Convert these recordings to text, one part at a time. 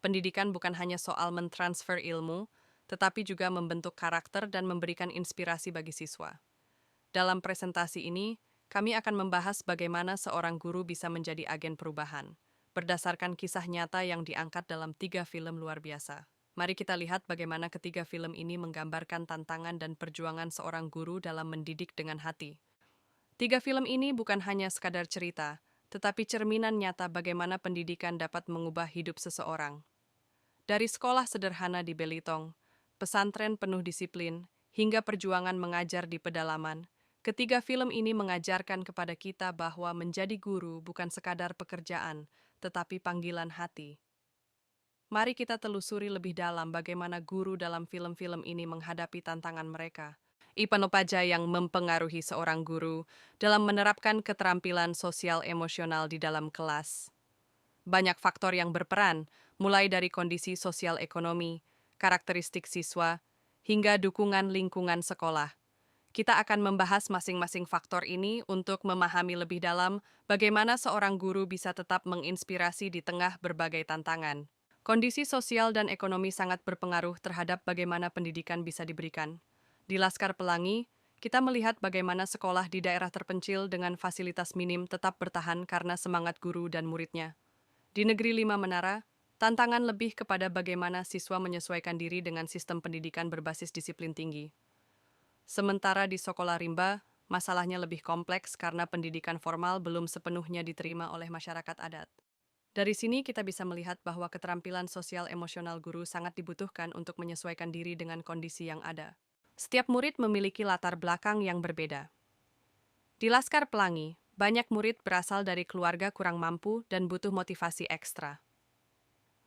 Pendidikan bukan hanya soal mentransfer ilmu, tetapi juga membentuk karakter dan memberikan inspirasi bagi siswa. Dalam presentasi ini, kami akan membahas bagaimana seorang guru bisa menjadi agen perubahan, berdasarkan kisah nyata yang diangkat dalam 3 film luar biasa. Mari kita lihat bagaimana ketiga film ini menggambarkan tantangan dan perjuangan seorang guru dalam mendidik dengan hati. 3 film ini bukan hanya sekadar cerita, tetapi cerminan nyata bagaimana pendidikan dapat mengubah hidup seseorang. Dari sekolah sederhana di Belitung, pesantren penuh disiplin, hingga perjuangan mengajar di pedalaman, ketiga film ini mengajarkan kepada kita bahwa menjadi guru bukan sekadar pekerjaan, tetapi panggilan hati. Mari kita telusuri lebih dalam bagaimana guru dalam film-film ini menghadapi tantangan mereka. Apa saja yang mempengaruhi seorang guru dalam menerapkan keterampilan sosial emosional di dalam kelas. Banyak faktor yang berperan, mulai dari kondisi sosial ekonomi, karakteristik siswa, hingga dukungan lingkungan sekolah. Kita akan membahas masing-masing faktor ini untuk memahami lebih dalam bagaimana seorang guru bisa tetap menginspirasi di tengah berbagai tantangan. Kondisi sosial dan ekonomi sangat berpengaruh terhadap bagaimana pendidikan bisa diberikan. Di Laskar Pelangi, kita melihat bagaimana sekolah di daerah terpencil dengan fasilitas minim tetap bertahan karena semangat guru dan muridnya. Di Negeri Lima Menara, tantangan lebih kepada bagaimana siswa menyesuaikan diri dengan sistem pendidikan berbasis disiplin tinggi. Sementara di Sekolah Rimba, masalahnya lebih kompleks karena pendidikan formal belum sepenuhnya diterima oleh masyarakat adat. Dari sini kita bisa melihat bahwa keterampilan sosial emosional guru sangat dibutuhkan untuk menyesuaikan diri dengan kondisi yang ada. Setiap murid memiliki latar belakang yang berbeda. Di Laskar Pelangi, banyak murid berasal dari keluarga kurang mampu dan butuh motivasi ekstra.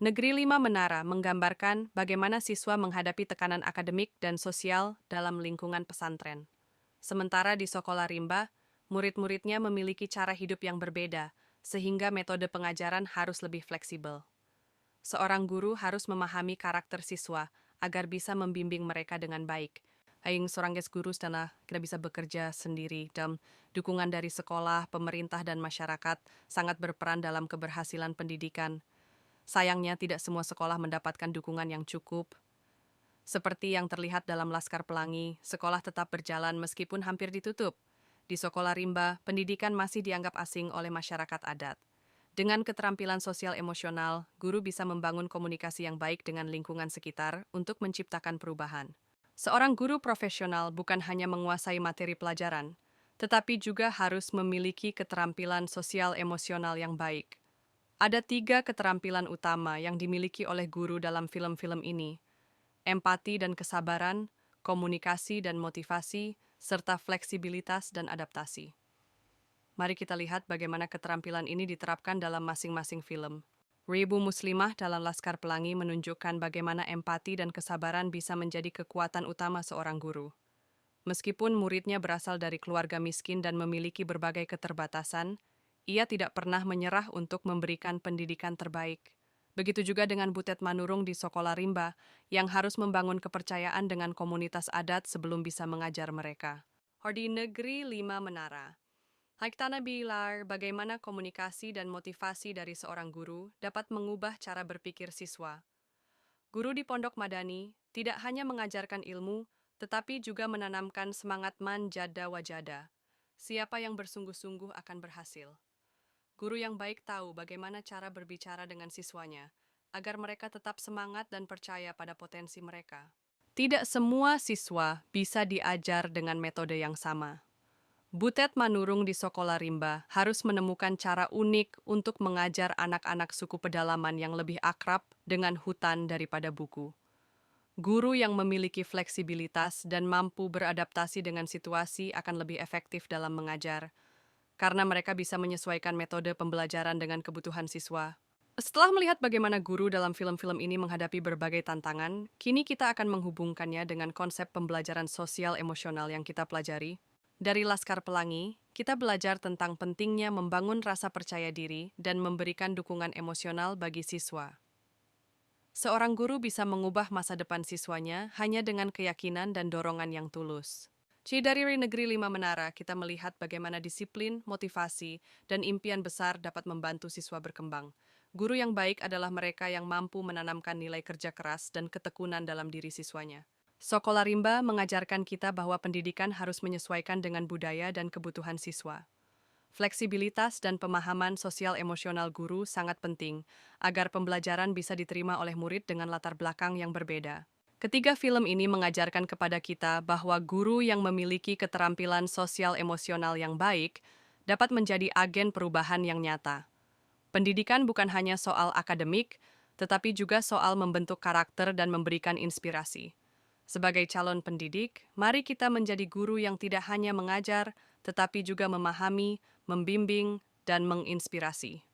Negeri Lima Menara menggambarkan bagaimana siswa menghadapi tekanan akademik dan sosial dalam lingkungan pesantren. Sementara di Sekolah Rimba, murid-muridnya memiliki cara hidup yang berbeda, sehingga metode pengajaran harus lebih fleksibel. Seorang guru harus memahami karakter siswa agar bisa membimbing mereka dengan baik. Aing seorang guru setelah kita bisa bekerja sendiri dan dukungan dari sekolah, pemerintah, dan masyarakat sangat berperan dalam keberhasilan pendidikan. Sayangnya tidak semua sekolah mendapatkan dukungan yang cukup. Seperti yang terlihat dalam Laskar Pelangi, sekolah tetap berjalan meskipun hampir ditutup. Di Sekolah Rimba, pendidikan masih dianggap asing oleh masyarakat adat. Dengan keterampilan sosial emosional, guru bisa membangun komunikasi yang baik dengan lingkungan sekitar untuk menciptakan perubahan. Seorang guru profesional bukan hanya menguasai materi pelajaran, tetapi juga harus memiliki keterampilan sosial emosional yang baik. Ada 3 keterampilan utama yang dimiliki oleh guru dalam film-film ini: empati dan kesabaran, komunikasi dan motivasi, serta fleksibilitas dan adaptasi. Mari kita lihat bagaimana keterampilan ini diterapkan dalam masing-masing film. Ribu Muslimah dalam Laskar Pelangi menunjukkan bagaimana empati dan kesabaran bisa menjadi kekuatan utama seorang guru. Meskipun muridnya berasal dari keluarga miskin dan memiliki berbagai keterbatasan, ia tidak pernah menyerah untuk memberikan pendidikan terbaik. Begitu juga dengan Butet Manurung di Sekolah Rimba, yang harus membangun kepercayaan dengan komunitas adat sebelum bisa mengajar mereka. Di Negeri Lima Menara, Haiktana bilar bagaimana komunikasi dan motivasi dari seorang guru dapat mengubah cara berpikir siswa. Guru di Pondok Madani tidak hanya mengajarkan ilmu, tetapi juga menanamkan semangat man jada wajada. Siapa yang bersungguh-sungguh akan berhasil. Guru yang baik tahu bagaimana cara berbicara dengan siswanya, agar mereka tetap semangat dan percaya pada potensi mereka. Tidak semua siswa bisa diajar dengan metode yang sama. Butet Manurung di Sekolah Rimba harus menemukan cara unik untuk mengajar anak-anak suku pedalaman yang lebih akrab dengan hutan daripada buku. Guru yang memiliki fleksibilitas dan mampu beradaptasi dengan situasi akan lebih efektif dalam mengajar, karena mereka bisa menyesuaikan metode pembelajaran dengan kebutuhan siswa. Setelah melihat bagaimana guru dalam film-film ini menghadapi berbagai tantangan, kini kita akan menghubungkannya dengan konsep pembelajaran sosial emosional yang kita pelajari. Dari Laskar Pelangi, kita belajar tentang pentingnya membangun rasa percaya diri dan memberikan dukungan emosional bagi siswa. Seorang guru bisa mengubah masa depan siswanya hanya dengan keyakinan dan dorongan yang tulus. Dari Negeri Lima Menara, kita melihat bagaimana disiplin, motivasi, dan impian besar dapat membantu siswa berkembang. Guru yang baik adalah mereka yang mampu menanamkan nilai kerja keras dan ketekunan dalam diri siswanya. Sekolah Rimba mengajarkan kita bahwa pendidikan harus menyesuaikan dengan budaya dan kebutuhan siswa. Fleksibilitas dan pemahaman sosial emosional guru sangat penting agar pembelajaran bisa diterima oleh murid dengan latar belakang yang berbeda. Ketiga film ini mengajarkan kepada kita bahwa guru yang memiliki keterampilan sosial emosional yang baik dapat menjadi agen perubahan yang nyata. Pendidikan bukan hanya soal akademik, tetapi juga soal membentuk karakter dan memberikan inspirasi. Sebagai calon pendidik, mari kita menjadi guru yang tidak hanya mengajar, tetapi juga memahami, membimbing, dan menginspirasi.